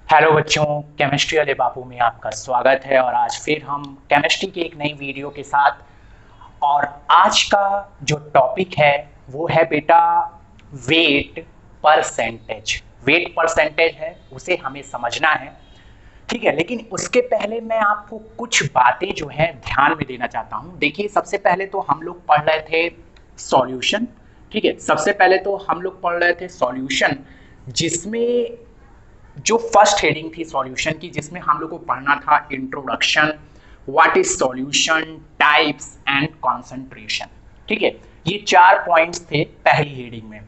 Hello बच्चों, chemistry वाले बापू में आपका स्वागत है। और आज फिर हम केमिस्ट्री की एक नई वीडियो के साथ। और आज का जो टॉपिक है वो है बेटा वेट परसेंटेज। वेट परसेंटेज है, उसे हमें समझना है। ठीक है, लेकिन उसके पहले मैं आपको कुछ बातें जो है ध्यान में देना चाहता हूं। देखिए, सबसे पहले तो हम लोग पढ़ रहे थे सॉल्यूशन। ठीक है, सबसे पहले तो हम लोग पढ़ रहे थे सॉल्यूशन, जिसमें जो फर्स्ट हेडिंग थी सॉल्यूशन की, जिसमें हम लोग को पढ़ना था introduction, what is solution, types and concentration. ठीक है, ये 4 पॉइंट्स थे पहली हेडिंग में।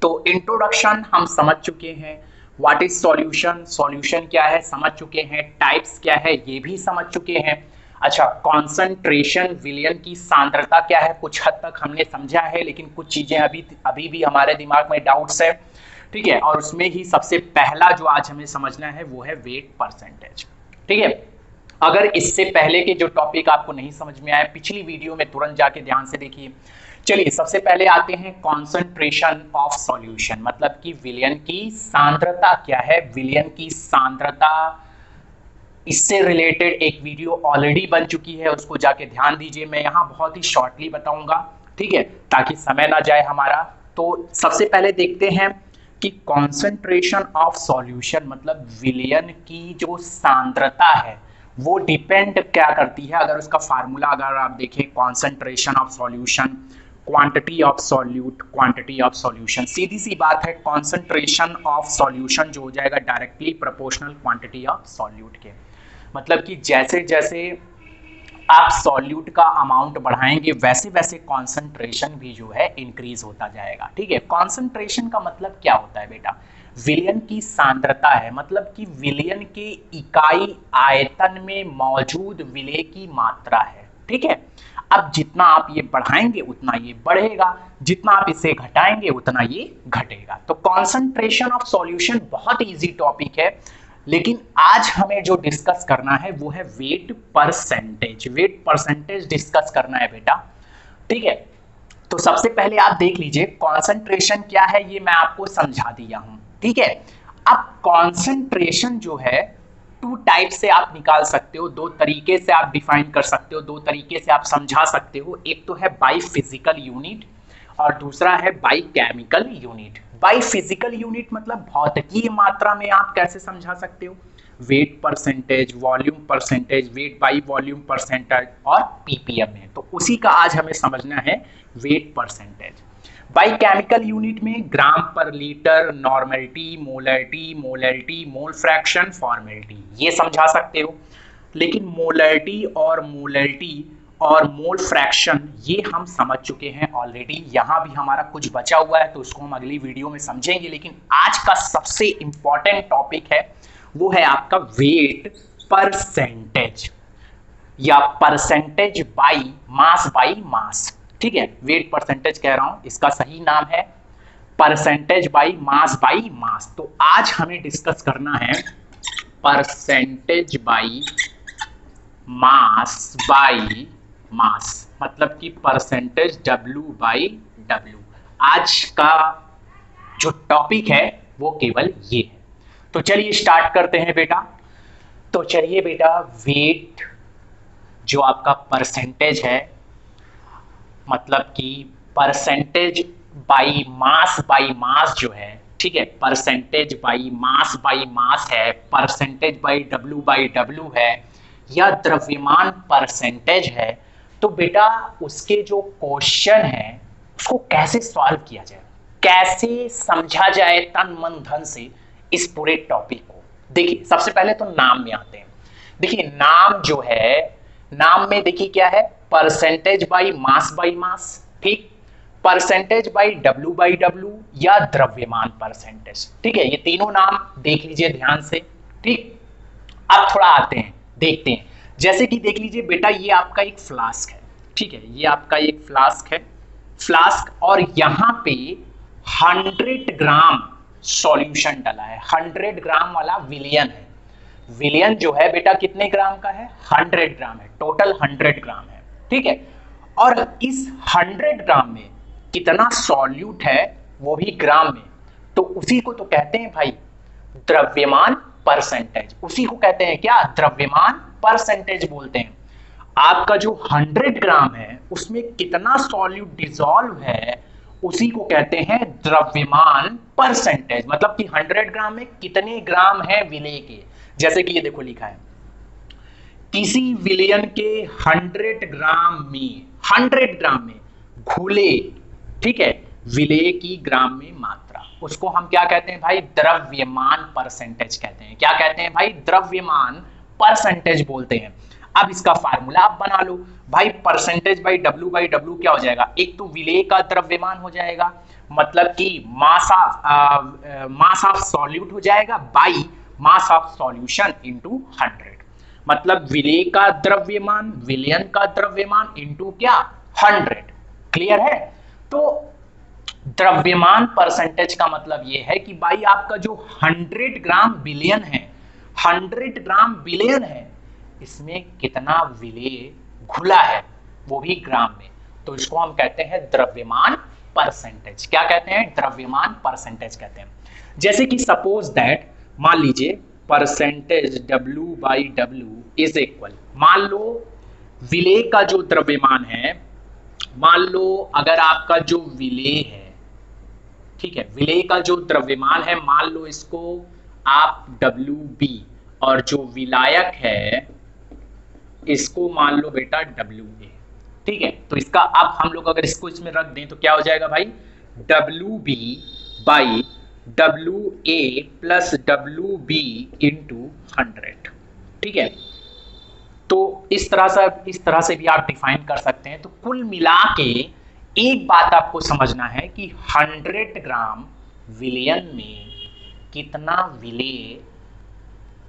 तो इंट्रोडक्शन हम समझ चुके हैं, व्हाट इज सॉल्यूशन, सॉल्यूशन क्या है समझ चुके हैं, टाइप्स क्या है ये भी समझ चुके हैं। अच्छा, कॉन्सेंट्रेशन, विलयन की सांद्रता क्या है, कुछ हद तक हमने समझा है, लेकिन कुछ चीजें अभी अभी भी हमारे दिमाग में डाउट्स है। ठीक है, और उसमें ही सबसे पहला जो आज हमें समझना है वो है वेट परसेंटेज। ठीक है, अगर इससे पहले के जो टॉपिक आपको नहीं समझ में आए, पिछली वीडियो में तुरंत जाके ध्यान से देखिए। चलिए, सबसे पहले आते हैं कॉन्सेंट्रेशन ऑफ सॉल्यूशन, मतलब कि विलयन की सांद्रता क्या है। विलयन की सांद्रता, इससे रिलेटेड एक वीडियो ऑलरेडी बन चुकी है, उसको जाके ध्यान दीजिए। मैं यहाँ बहुत ही शॉर्टली बताऊंगा, ठीक है, ताकि समय ना जाए हमारा। तो सबसे पहले देखते हैं कि कॉन्सेंट्रेशन ऑफ सॉल्यूशन मतलब विलयन की जो सांद्रता है वो डिपेंड क्या करती है। अगर उसका फार्मूला अगर आप देखें, concentration of solution, quantity of solute, quantity of solution, सीधी सी बात है, कॉन्सेंट्रेशन ऑफ सॉल्यूशन जो हो जाएगा directly proportional quantity of solute के। मतलब कि जैसे जैसे आप सॉल्यूट का अमाउंट बढ़ाएंगे वैसे वैसे कॉन्सेंट्रेशन भी जो है इंक्रीज होता जाएगा। ठीक है, कॉन्सेंट्रेशन का मतलब क्या होता है बेटा, विलयन की सांद्रता है, मतलब कि विलयन के इकाई आयतन में मौजूद विलय की मात्रा है। ठीक है, अब जितना आप ये बढ़ाएंगे उतना ये बढ़ेगा, जितना आप इसे घटाएंगे उतना ये घटेगा। तो कॉन्सेंट्रेशन ऑफ सॉल्यूशन बहुत इजी टॉपिक है, लेकिन आज हमें जो डिस्कस करना है वो है wait percentage. Wait percentage discuss करना है बेटा। ठीक है, तो सबसे पहले आप देख लीजिए कॉन्सेंट्रेशन क्या है, ये मैं आपको समझा दिया हूं। ठीक है, अब कॉन्सेंट्रेशन जो है टू टाइप से आप निकाल सकते हो, दो तरीके से आप डिफाइन कर सकते हो, दो तरीके से आप समझा सकते हो। एक तो है बाई फिजिकल यूनिट और दूसरा है by chemical unit. By physical unit मतलब भौतिकीय मात्रा में आप कैसे समझा सकते हो, wait percentage, volume percentage, weight by volume percentage और पीपीएम में। तो उसी का आज हमें समझना है wait percentage. By chemical unit में ग्राम पर litre, normality, molarity, molarity, mole fraction, formality, ये समझा सकते हो। लेकिन मोलैरिटी और मोलैरिटी और मोल फ्रैक्शन ये हम समझ चुके हैं ऑलरेडी। यहां भी हमारा कुछ बचा हुआ है तो उसको हम अगली वीडियो में समझेंगे। लेकिन आज का सबसे इंपॉर्टेंट टॉपिक है वो है आपका वेट परसेंटेज या percentage by mass by mass. ठीक है, वेट परसेंटेज कह रहा हूं, इसका सही नाम है percentage by mass by mass. तो आज हमें डिस्कस करना है percentage by mass by mass, मतलब कि परसेंटेज डब्ल्यू बाई डब्ल्यू। आज का जो टॉपिक है वो केवल ये है। तो चलिए स्टार्ट करते हैं बेटा। तो चलिए बेटा, वेट जो आपका परसेंटेज है, मतलब कि परसेंटेज बाई मास जो है, ठीक है, परसेंटेज बाई मास है, परसेंटेज बाई डब्ल्यू है, या द्रव्यमान परसेंटेज है। तो बेटा उसके जो क्वेश्चन है उसको कैसे सॉल्व किया जाए, कैसे समझा जाए तन मन धन से इस पूरे टॉपिक को। देखिए, सबसे पहले तो नाम में आते हैं। देखिए, नाम जो है, नाम में देखिए क्या है, परसेंटेज बाई मास, ठीक, परसेंटेज बाई डब्ल्यू या द्रव्यमान परसेंटेज। ठीक है, ये तीनों नाम देख लीजिए ध्यान से। ठीक, अब थोड़ा आते हैं, देखते हैं। जैसे कि देख लीजिए बेटा, ये आपका एक फ्लास्क है। ठीक है, ये आपका एक फ्लास्क है, फ्लास्क, और यहां पे 100 ग्राम सॉल्यूशन डाला है। 100 ग्राम वाला विलियन है। विलियन जो है बेटा कितने ग्राम का है, 100 ग्राम है, टोटल 100 ग्राम है। ठीक है, और इस 100 ग्राम में कितना सॉल्यूट है वो भी ग्राम में, तो उसी को तो कहते हैं भाई द्रव्यमान परसेंटेज, उसी को कहते हैं क्या, द्रव्यमान परसेंटेज बोलते हैं। आपका जो 100 ग्राम है उसमें कितना सॉल्यूट डिसॉल्व है उसी को कहते हैं द्रव्यमान परसेंटेज, मतलब कि 100 ग्राम में कितने ग्राम है विलेय के। जैसे कि ये देखो लिखा है, किसी विलयन के 100 ग्राम में घुले, ठीक है, विलेय की ग्राम में मात्रा, उसको हम क्या कहते हैं भाई, द्रव्यमान परसेंटेज कहते हैं। क्या कहते हैं भाई, द्रव्यमान परसेंटेज बोलते हैं। अब इसका फार्मूला आप बना लो भाई, परसेंटेज बाई डब्ल्यू क्या हो जाएगा, एक तो विलेय का द्रव्यमान हो जाएगा, मतलब कि मास ऑफ सॉल्यूट हो जाएगा, by mass of solution into 100, मतलब विलेय का द्रव्यमान, विलयन का द्रव्यमान इनटू क्या, 100। क्लियर है। तो द्रव्यमान परसेंटेज का मतलब यह है कि भाई आपका जो 100 ग्राम विलयन है, 100 ग्राम विलयन है, इसमें कितना विलेय घुला है, वो भी ग्राम में, तो इसको हम कहते हैं द्रव्यमान परसेंटेज। क्या कहते हैं, द्रव्यमान परसेंटेज कहते हैं। जैसे कि सपोज दैट, मान लीजिए परसेंटेज W/W इज इक्वल, मान लो विलेय का जो द्रव्यमान है, मान लो अगर आपका जो विलेय है, ठीक है, विलेय का जो द्रव्यमान है, मान लो इसको आप WB, और जो विलायक है इसको मान लो बेटा WA, ठीक है। तो इसका अब हम लोग अगर इसको इसमें रख दें तो क्या हो जाएगा भाई, WB by WA plus WB into 100, ठीक है। तो इस तरह से भी आप डिफाइन कर सकते हैं। तो कुल मिला के एक बात आपको समझना है कि 100 ग्राम विलयन में कितना विलेय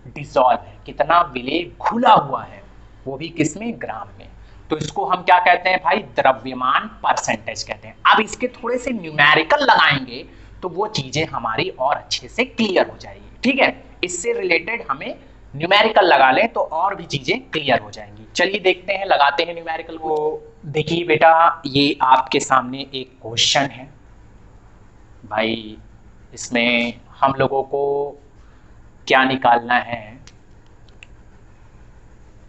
डिसॉल्व है, कितना विलेय घुला हुआ है, वो भी किसमें, ग्राम में। तो इसको हम क्या कहते हैं भाई, द्रव्यमान परसेंटेज कहते हैं। अब इसके थोड़े से न्यूमेरिकल लगाएंगे तो वो चीजें हमारी और अच्छे से क्लियर हो जाएगी, ठीक है। इससे रिलेटेड हमें न्यूमेरिकल लगा लें तो और भी चीजें क्लियर हो जाएंगी। चलिए देखते हैं, लगाते हैं न्यूमेरिकल को। देखिए बेटा, ये आपके सामने एक क्वेश्चन है भाई, इसमें हम लोगों को क्या निकालना है,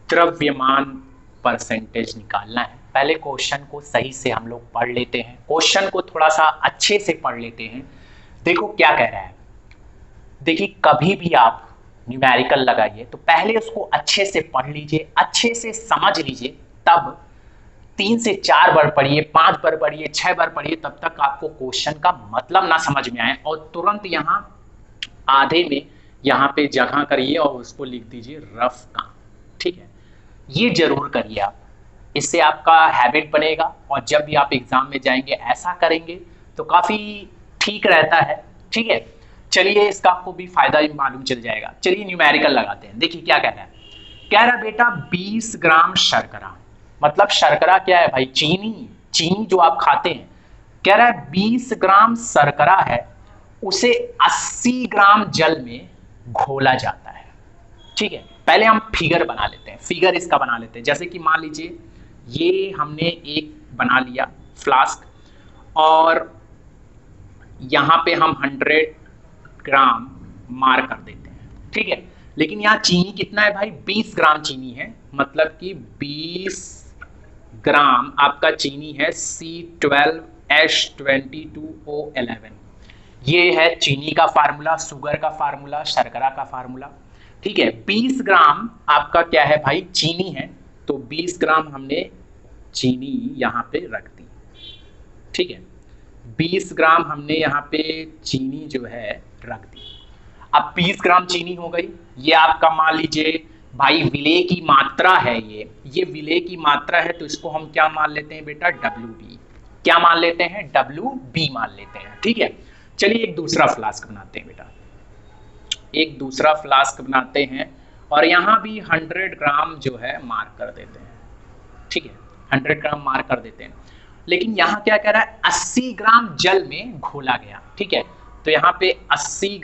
द्रव्यमान परसेंटेज निकालना है। पहले क्वेश्चन को सही से हम लोग पढ़ लेते हैं, क्वेश्चन को थोड़ा सा अच्छे से पढ़ लेते हैं। देखो क्या कह रहा है, देखिए कभी भी आप न्यूमेरिकल लगाइए तो पहले उसको अच्छे से पढ़ लीजिए, अच्छे से समझ लीजिए, तब 3 से 4 बार पढ़िए, 5 बार पढ़िए, 6 बार पढ़िए, तब तक आपको क्वेश्चन का मतलब ना समझ में आए और तुरंत यहाँ आधे में यहाँ पे जगह करिए और उसको लिख दीजिए रफ काम, ठीक है। ये जरूर करिए आप, इससे आपका हैबिट बनेगा और जब भी आप एग्जाम में जाएंगे ऐसा करेंगे तो काफी ठीक रहता है, ठीक है। चलिए इसका आपको भी फायदा भी मालूम चल जाएगा। चलिए न्यूमेरिकल लगाते हैं। देखिए क्या कह रहा है, कह रहा बेटा 20 ग्राम शर्करा, मतलब शर्करा क्या है भाई, चीनी, चीनी जो आप खाते हैं। कह रहा है 20 ग्राम शर्करा है, उसे 80 ग्राम जल में घोला जाता है, ठीक है। पहले हम फिगर बना लेते हैं, फिगर इसका बना लेते हैं। जैसे कि मान लीजिए ये हमने एक बना लिया फ्लास्क और यहां पे हम 100 ग्राम मार कर देते हैं, ठीक है। लेकिन यहाँ चीनी कितना है भाई, 20 ग्राम चीनी है, मतलब कि 20 ग्राम आपका चीनी है C12H22O11। ये है चीनी का फार्मूला, शुगर का फार्मूला, शर्करा का फार्मूला, ठीक है। 20 ग्राम आपका क्या है भाई, चीनी है, तो 20 ग्राम हमने चीनी यहाँ पे रख दी, ठीक है। 20 ग्राम हमने यहाँ पे चीनी जो है रख दी। अब 20 ग्राम चीनी हो गई, ये आपका मान लीजिए भाई विलेय की मात्रा है, ये विलेय की मात्रा है, तो इसको हम क्या मान लेते हैं बेटा, WB। क्या मान लेते हैं, WB मान लेते हैं, ठीक है। चलिए एक दूसरा फ्लास्क बनाते हैं बेटा, एक दूसरा फ्लास्क बनाते हैं और यहाँ भी 100 ग्राम जो है मार्क कर देते हैं, ठीक है, 100 ग्राम मार्क कर देते हैं। लेकिन यहाँ क्या कह रहा है, 80 ग्राम जल में घोला गया, ठीक है। तो यहाँ पे 80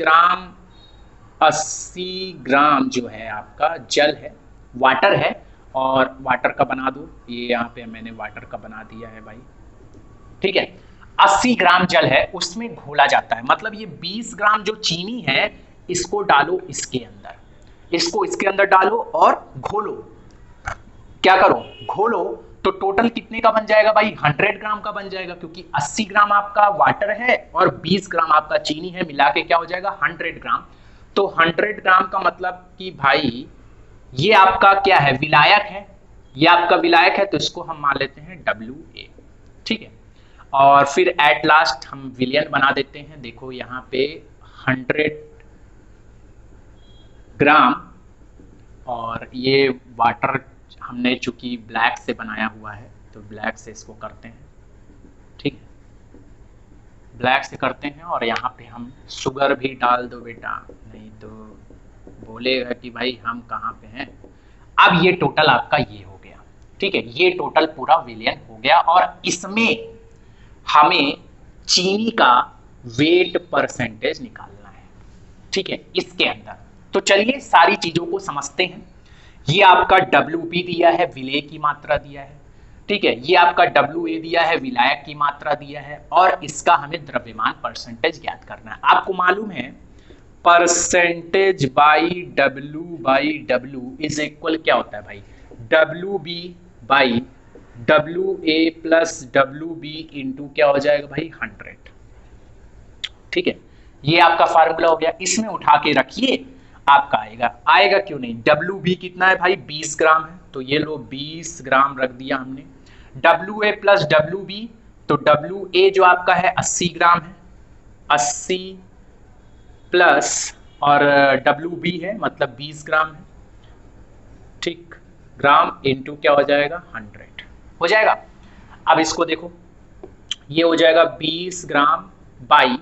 ग्राम जो है आपका जल है, वाटर है, और वाटर का बना दो, ये यहाँ पे मैंने वाटर का बना दिया है भाई, ठीक है। 80 ग्राम जल है उसमें घोला जाता है, मतलब ये 20 ग्राम जो चीनी है इसको डालो इसके अंदर, इसको इसके अंदर डालो और घोलो। क्या करो? घोलो। तो टोटल कितने का बन जाएगा भाई? 100 ग्राम का बन जाएगा, क्योंकि 80 ग्राम आपका वाटर है और 20 ग्राम आपका चीनी है, मिला के क्या हो जाएगा? 100 ग्राम। तो 100 ग्राम का मतलब कि भाई ये आपका क्या है? विलायक है। ये आपका विलायक है, तो इसको हम मान लेते हैं WA। ठीक है, और फिर एट लास्ट हम विलियन बना देते हैं। देखो यहाँ पे 100 ग्राम, और ये वाटर हमने चूंकि ब्लैक से बनाया हुआ है तो ब्लैक से इसको करते हैं। ठीक है, ब्लैक से करते हैं, और यहाँ पे हम शुगर भी डाल दो बेटा, नहीं तो बोलेगा कि भाई हम कहाँ पे हैं। अब ये टोटल आपका ये हो गया। ठीक है, ये टोटल पूरा विलियन हो गया, और इसमें हमें चीनी का वेट परसेंटेज निकालना है। ठीक है, इसके अंदर। तो चलिए सारी चीजों को समझते हैं। ये आपका WB दिया है, विलेय की मात्रा दिया है। ठीक है, ये आपका WA दिया है, विलायक की मात्रा दिया है, और इसका हमें द्रव्यमान परसेंटेज ज्ञात करना है। आपको मालूम है percentage by W is equal क्या होता है भाई? WB by WA plus WB into क्या हो जाएगा भाई? 100। ठीक है, ये आपका फार्मूला हो गया। इसमें उठा के रखिए, आपका आएगा क्यों नहीं? WB कितना है भाई? 20 ग्राम है, तो ये लो 20 ग्राम रख दिया हमने। WA प्लस WB, तो WA जो आपका है 80 ग्राम है, 80 प्लस और WB है मतलब 20 ग्राम है। ठीक, ग्राम इंटू क्या हो जाएगा? 100 हो जाएगा। अब इसको देखो, ये हो जाएगा 20 ग्राम बाई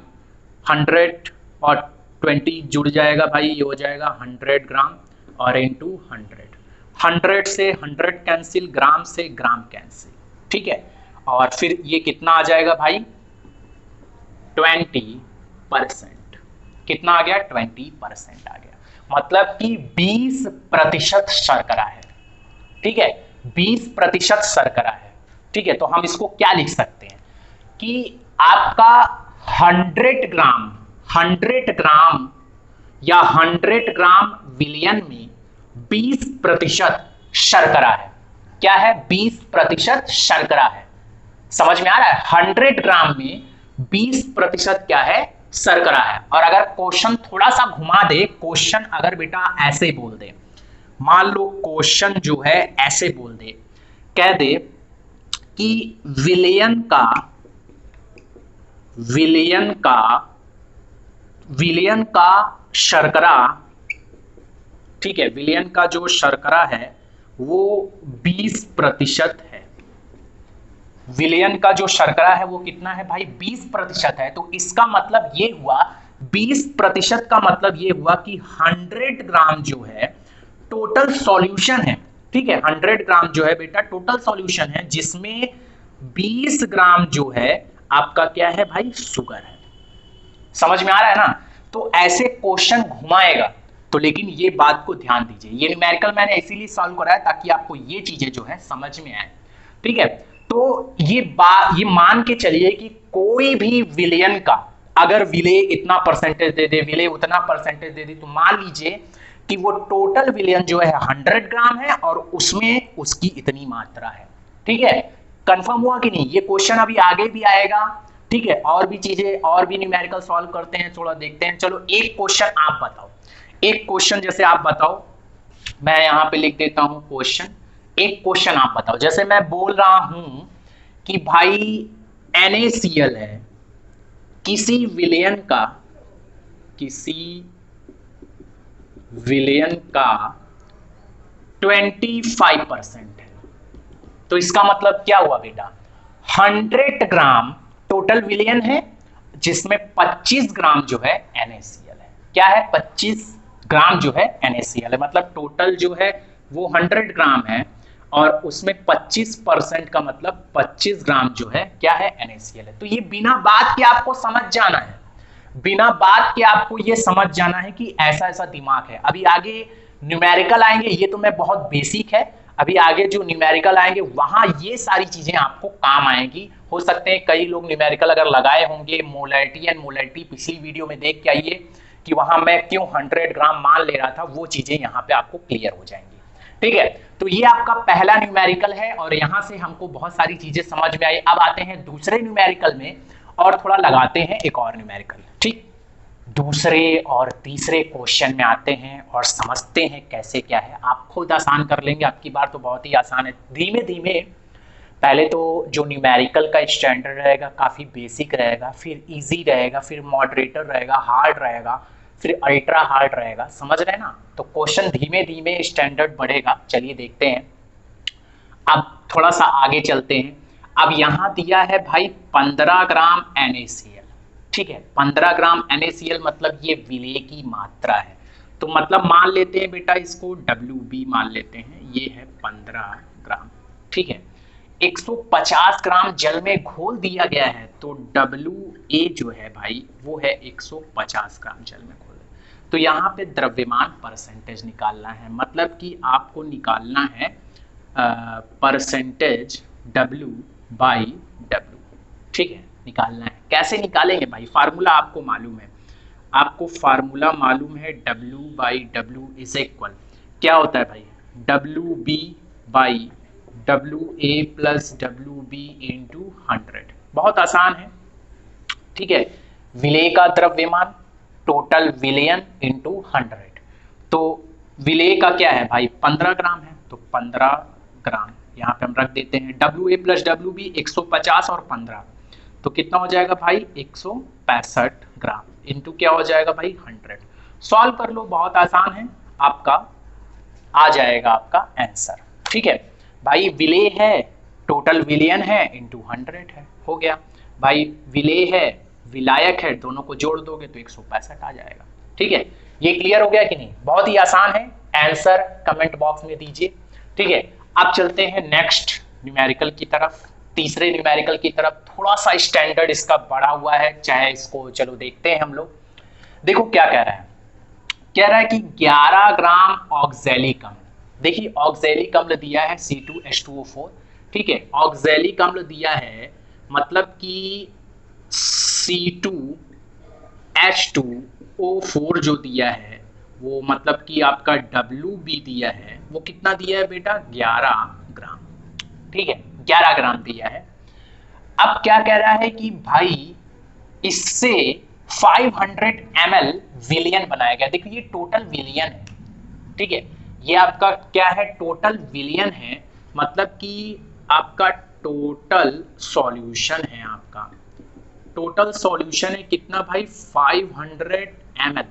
100 और 20 जुड़ जाएगा भाई, ये हो जाएगा 100 ग्राम और इंटू 100 से 100 कैंसिल, ग्राम से ग्राम कैंसिल। ठीक है, और फिर ये कितना आ जाएगा भाई? 20%। कितना आ गया? 20% आ गया, मतलब कि 20% शर्करा है। ठीक है, 20% शर्करा है। ठीक है, तो हम इसको क्या लिख सकते हैं कि आपका 100 ग्राम या 100 ग्राम विलियन में 20% शर्करा है। क्या है? 20% शर्करा है। समझ में आ रहा है? 100 ग्राम में 20% क्या है? शर्करा है। और अगर क्वेश्चन थोड़ा सा घुमा दे, क्वेश्चन अगर बेटा ऐसे बोल दे, मान लो क्वेश्चन जो है ऐसे बोल दे, कह दे कि विलियन का शर्करा, ठीक है, विलियन का जो शर्करा है वो 20% है। विलियन का जो शर्करा है वो कितना है भाई? 20% है। तो इसका मतलब ये हुआ, 20% का मतलब ये हुआ कि 100 ग्राम जो है टोटल सॉल्यूशन है। ठीक है, 100 ग्राम जो है बेटा टोटल सॉल्यूशन है, जिसमें 20 ग्राम जो है आपका क्या है भाई? शुगर है। समझ में आ रहा है ना? तो ऐसे क्वेश्चन घुमाएगा, तो लेकिन ये बात को ध्यान दीजिए, ये न्यूमेरिकल मैंने इसीलिए सॉल्व कराया ताकि आपको ये चीजें जो है समझ में आए। ठीक है, तो ये मान के चलिए कि कोई भी विलियन का अगर विलेय इतना परसेंटेज दे दे, विलेय उतना परसेंटेज दे दे, तो मान लीजिए कि वो टोटल विलियन जो है 100 ग्राम है और उसमें उसकी इतनी मात्रा है। ठीक है, कंफर्म हुआ कि नहीं? ये क्वेश्चन अभी आगे भी आएगा। ठीक है, और भी चीजें और भी न्यूमेरिकल सॉल्व करते हैं, थोड़ा देखते हैं। चलो एक क्वेश्चन आप बताओ, एक क्वेश्चन जैसे आप बताओ, मैं यहां पे लिख देता हूं क्वेश्चन। एक क्वेश्चन आप बताओ, जैसे मैं बोल रहा हूं कि भाई NaCl है, किसी विलियन का 25% है, तो इसका मतलब क्या हुआ बेटा? 100 ग्राम टोटल विलियन है जिसमें 25 ग्राम जो है NaCl है। क्या है? 25 ग्राम जो है NaCl है, मतलब टोटल जो है वो 100 ग्राम है और उसमें 25% का मतलब 25 ग्राम जो है क्या है? NaCl है। तो ये बिना बात के आपको समझ जाना है, बिना बात के आपको ये समझ जाना है कि ऐसा ऐसा दिमाग है। अभी आगे न्यूमेरिकल आएंगे, ये तो मैं बहुत बेसिक है, अभी आगे जो न्यूमेरिकल आएंगे वहां ये सारी चीजें आपको काम आएंगी। हो सकते हैं कई लोग न्यूमेरिकल अगर लगाए होंगे, मोलैरिटी एंड मोलैरिटी पिछली वीडियो में देख के आइए कि वहां मैं क्यों 100 ग्राम मान ले रहा था, वो चीजें यहाँ पे आपको क्लियर हो जाएंगी। ठीक है, तो ये आपका पहला न्यूमेरिकल है और यहां से हमको बहुत सारी चीजें समझ में आई। अब आते हैं दूसरे न्यूमेरिकल में और थोड़ा लगाते हैं एक और न्यूमेरिकल। ठीक, दूसरे और तीसरे क्वेश्चन में आते हैं और समझते हैं कैसे क्या है। आप खुद आसान कर लेंगे, आपकी बार तो बहुत ही आसान है। धीमे धीमे पहले तो जो न्यूमेरिकल का स्टैंडर्ड रहेगा काफ़ी बेसिक रहेगा, फिर इजी रहेगा, फिर मॉडरेटर रहेगा, हार्ड रहेगा, फिर अल्ट्रा हार्ड रहेगा। समझ रहे हैं ना? तो क्वेश्चन धीमे धीमे स्टैंडर्ड बढ़ेगा। चलिए देखते हैं। अब थोड़ा सा आगे चलते हैं। अब यहाँ दिया है भाई 15 ग्राम NaCl। ठीक है, 15 ग्राम NaCl मतलब ये विलेय की मात्रा है। तो मतलब मान लेते हैं बेटा इसको WB मान लेते हैं, ये है 15 ग्राम। ठीक है, 150 ग्राम जल में घोल दिया गया है, तो WA जो है भाई वो है 150 ग्राम जल में घोल। तो यहाँ पे द्रव्यमान परसेंटेज निकालना है, मतलब कि आपको निकालना है परसेंटेज W/W। ठीक है, निकालना है। कैसे निकालेंगे भाई? फार्मूला आपको मालूम है, आपको फार्मूला मालूम है W/W इज इक्वल क्या होता है भाई? WB/WA plus WB into 100। बहुत आसान है। ठीक है, विलेय का द्रव्यमान टोटल विलयन इंटू 100। तो विलेय का क्या है भाई? 15 ग्राम है, तो 15 ग्राम यहाँ पे हम रख देते हैं। WA प्लस WB 150 और 15, तो कितना हो जाएगा भाई? 165 ग्राम इंटू क्या हो जाएगा भाई? 100। सॉल्व कर लो, बहुत आसान है, आपका आ जाएगा आपका आंसर। ठीक है भाई, विलेय है, टोटल विलयन है इंटू 100 है, हो गया भाई। विलेय है, विलायक है, दोनों को जोड़ दोगे तो 165 आ जाएगा। ठीक है, ये क्लियर हो गया कि नहीं? बहुत ही आसान है। आंसर कमेंट बॉक्स में दीजिए। ठीक है, अब चलते हैं नेक्स्ट न्यूमेरिकल की तरफ, तीसरे न्यूमेरिकल की तरफ। थोड़ा सा स्टैंडर्ड इसका बढ़ा हुआ है, चाहे इसको चलो देखते हैं हम लोग। देखो क्या कह रहा है, कह रहा है कि 11 ग्राम ऑक्सैलिक अम्ल। देखिए ऑक्सैलिक अम्ल दिया है C2H2O4। ठीक है, ऑक्सैलिक अम्ल दिया है मतलब कि C2H2O4 जो दिया है वो मतलब कि आपका WB दिया है, वो कितना दिया है बेटा? 11 ग्राम। ठीक है, 11 ग्राम दिया है। अब क्या कह रहा है कि भाई इससे 500 ml विलियन बनाया गया। देखिए ये टोटल विलियन है। ठीक है, ये आपका क्या है? टोटल विलियन है, मतलब कि आपका टोटल सॉल्यूशन है। आपका टोटल सॉल्यूशन है कितना भाई? 500 ml।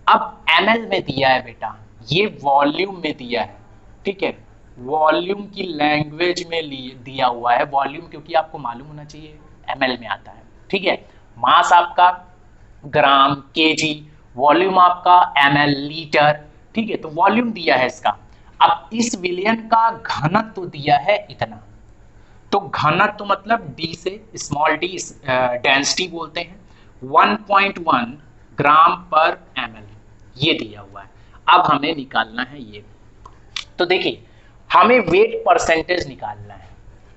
अब ml में दिया है बेटा, ये वॉल्यूम में दिया है। ठीक है, वॉल्यूम की लैंग्वेज में दिया हुआ है वॉल्यूम, क्योंकि आपको मालूम होना चाहिए ml में आता है। ठीक है, मास आपका ग्राम, केजी, वॉल्यूम आपका ml, लीटर। ठीक है, तो वॉल्यूम दिया है इसका। अब इस विलयन का घनत्व तो दिया है इतना, तो घनत्व तो मतलब डी से स्मॉल डी, डेंसिटी बोलते हैं, 1.1 ग्राम पर ml, ये दिया हुआ है। अब हमें निकालना है ये। तो देखिए हमें वेट परसेंटेज निकालना है।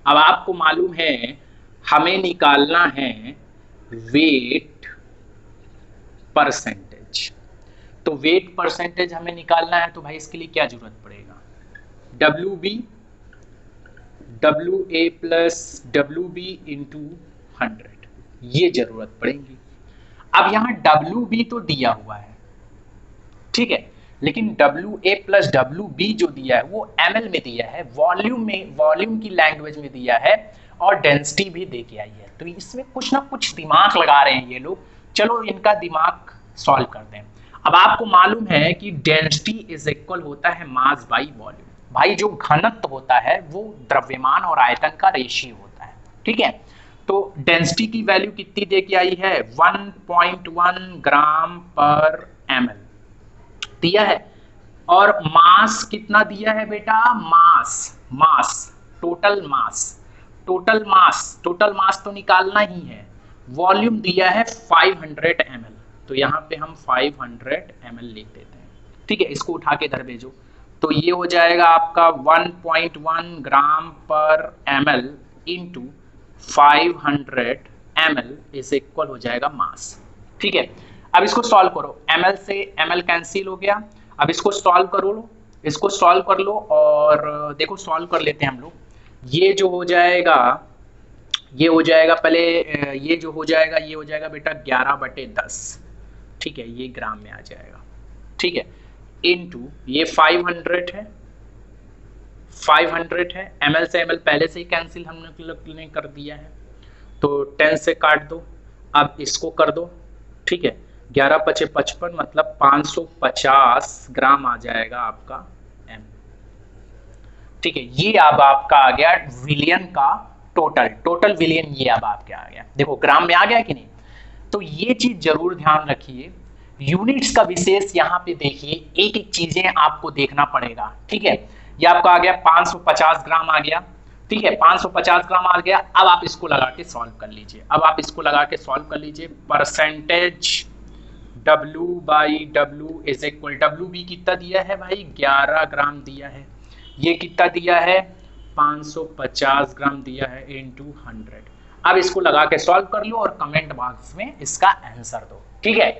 अब आपको मालूम है हमें निकालना है वेट परसेंटेज। तो वेट परसेंटेज हमें निकालना है, तो भाई इसके लिए क्या जरूरत पड़ेगा? WA प्लस WB इंटू 100, ये जरूरत पड़ेगी। अब यहाँ WB तो दिया हुआ है, ठीक है, लेकिन WA प्लस WB जो दिया है वो ml में दिया है, वॉल्यूम में, वॉल्यूम की लैंग्वेज में दिया है, और डेंसिटी भी दे के आई है। तो इसमें कुछ ना कुछ दिमाग लगा रहे हैं ये लोग। चलो इनका दिमाग सॉल्व कर दें। अब आपको मालूम है कि डेंसिटी इज इक्वल होता है मास बाई वॉल्यूम। भाई जो घनत्व होता है वो द्रव्यमान और आयतन का रेशियो होता है। ठीक है, तो डेंसिटी की वैल्यू कितनी दे के आई है? 1.1 ग्राम पर ml दिया है। और मास कितना दिया है बेटा? मास टोटल मास तो निकालना ही है। वॉल्यूम दिया है 500 ml, तो यहाँ पे हम 500 ml लिख देते हैं। ठीक है, इसको उठा के इधर भेजो, तो ये हो जाएगा आपका 1.1 ग्राम पर ml into 500 ml is equal हो जाएगा मास। ठीक है, अब इसको सॉल्व करो, ml से ml कैंसिल हो गया। अब इसको सॉल्व करो लो, इसको सॉल्व कर लो और देखो सॉल्व कर लेते हैं हम लोग। ये जो हो जाएगा, ये हो जाएगा पहले, ये जो हो जाएगा ये हो जाएगा बेटा 11/10, ठीक है, ये ग्राम में आ जाएगा, ठीक है, इनटू ये 500 है, 500 है, ml से ml पहले से ही कैंसिल हमने कर दिया है, तो 10 से काट दो। अब इसको कर दो, ठीक है, 11×5 = 55 मतलब 550 ग्राम आ जाएगा आपका m, ठीक है। ये अब आपका आ गया विलियन का टोटल विलियन, ये अब आपके आ गया, देखो ग्राम में आ गया कि नहीं। तो ये चीज जरूर ध्यान रखिए, यूनिट्स का विशेष यहाँ पे देखिए, एक एक चीजें आपको देखना पड़ेगा, ठीक है। ये आपका आ गया 550 ग्राम आ गया, ठीक है, 550 ग्राम आ गया। अब आप इसको लगा के सॉल्व कर लीजिए, अब आप इसको लगा के सॉल्व कर लीजिए। Percentage W/W is equal, WB कितना दिया है भाई, 11 ग्राम दिया है, ये कितना दिया है 550 ग्राम दिया है इनटू 100। अब इसको लगा के सॉल्व कर लो और कमेंट बॉक्स में इसका आंसर दो, ठीक है।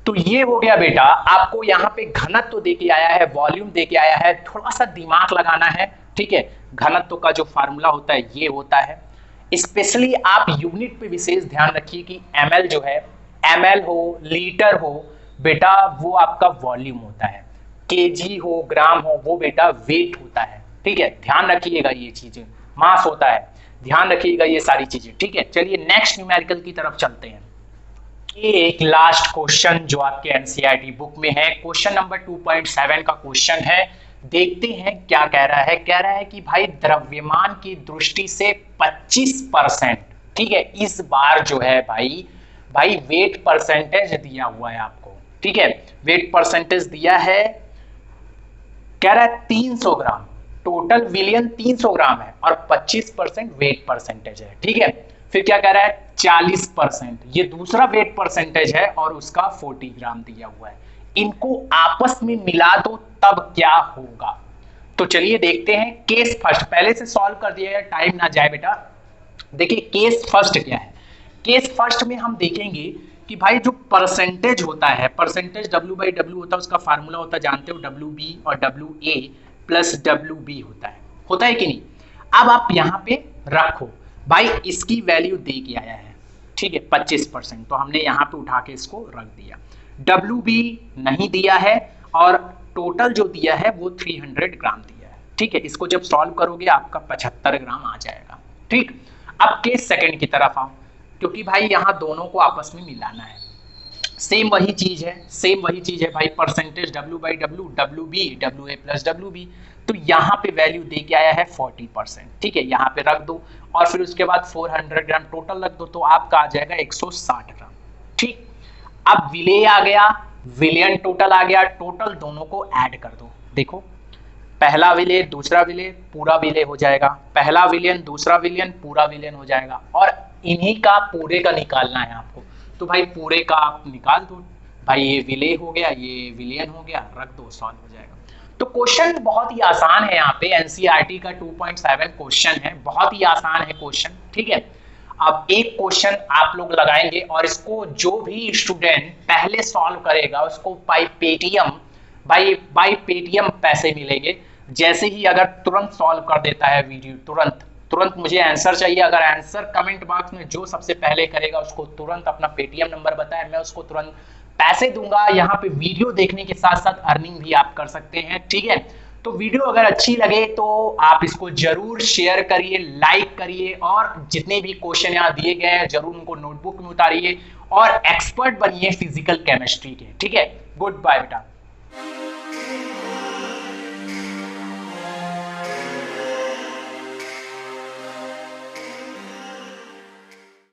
तो ये हो गया बेटा, आपको यहाँ पे घनत्व दे के आया है, वॉल्यूम दे के आया है, थोड़ा सा दिमाग लगाना है, ठीक है। घनत्व का जो फार्मूला होता है ये होता है, स्पेशली आप यूनिट पे विशेष ध्यान रखिए कि ml जो है, ml हो लीटर हो बेटा वो आपका वॉल्यूम होता है, केजी हो ग्राम हो वो बेटा वेट होता है, ठीक है, ध्यान रखिएगा ये चीजें, मास होता है, ध्यान रखिएगा ये सारी चीजें, ठीक है। चलिए नेक्स्ट न्यूमेरिकल की तरफ चलते हैं। ये एक लास्ट क्वेश्चन जो आपके एनसीईआरटी बुक में है, क्वेश्चन नंबर 2.7 का क्वेश्चन है, देखते हैं क्या कह रहा है। कह रहा है कि भाई द्रव्यमान की दृष्टि से 25%, ठीक है, इस बार जो है भाई वेट परसेंटेज दिया हुआ है आपको, ठीक है, वेट परसेंटेज दिया है, कह रहा है 300 ग्राम, टोटल विलियन 300 ग्राम है और 25% वेट परसेंटेज है, ठीक है। फिर क्या कह रहा है 40%, ये दूसरा वेट परसेंटेज है और उसका 40 ग्राम दिया हुआ है, इनको आपस में मिला दो तब क्या होगा। तो चलिए देखते हैं, केस फर्स्ट पहले से सॉल्व कर दिया है, टाइम ना जाए बेटा। देखिए केस फर्स्ट क्या है, केस फर्स्ट में हम देखेंगे कि भाई जो परसेंटेज होता है, परसेंटेज W/W होता है, उसका फार्मूला होता है जानते हो WB और WA प्लस WB होता है कि नहीं। अब आप यहाँ पे रखो भाई, इसकी वैल्यू दे के आया है, ठीक है 25%, तो हमने यहाँ पे उठा के इसको रख दिया। WB नहीं दिया है और टोटल जो दिया है वो 300 ग्राम दिया है, ठीक है। इसको जब सॉल्व करोगे आपका 75 ग्राम आ जाएगा, ठीक। अब केस सेकंड की तरफ आओ, क्योंकि भाई यहाँ दोनों को आपस में मिलाना है, सेम वही चीज है भाई, percentage W/W, WB, WA plus WB, तो यहाँ पे वैल्यू दे के आया है 40%, ठीक है, यहाँ पे रख दो और फिर उसके बाद 400 ग्राम टोटल रख दो, तो आपका आ जाएगा 160 ग्राम, ठीक। अब विलेय आ गया, विलियन टोटल आ गया, टोटल दोनों को ऐड कर दो, देखो पहला विलेय दूसरा विलेय पूरा विलेय हो जाएगा, पहला विलियन दूसरा विलियन पूरा विलियन हो जाएगा, और इन्हीं का पूरे का निकालना है आपको, तो भाई पूरे का आप निकाल दो भाई, ये विलेय हो गया, ये विलियन हो गया, रख दो, सॉल्व हो जाएगा। तो क्वेश्चन बहुत ही आसान है, यहाँ पे एनसीईआरटी का 2.7 क्वेश्चन है, बहुत ही आसान है क्वेश्चन, ठीक है। अब एक क्वेश्चन आप लोग लगाएंगे और इसको जो भी स्टूडेंट पहले सॉल्व करेगा उसको बाय पेटीएम पैसे मिलेंगे। जैसे ही अगर तुरंत सॉल्व कर देता है वीडियो, तुरंत मुझे आंसर चाहिए, अगर आंसर कमेंट बॉक्स में जो सबसे पहले करेगा उसको तुरंत अपना पेटीएम नंबर बताए, मैं उसको तुरंत पैसे दूंगा। यहाँ पे वीडियो देखने के साथ साथ अर्निंग भी आप कर सकते हैं, ठीक है। तो वीडियो अगर अच्छी लगे तो आप इसको जरूर शेयर करिए, लाइक करिए, और जितने भी क्वेश्चन यहाँ दिए गए हैं जरूर उनको नोटबुक में उतारिए और एक्सपर्ट बनिए फिजिकल केमिस्ट्री के, ठीक है। गुड बाय बेटा।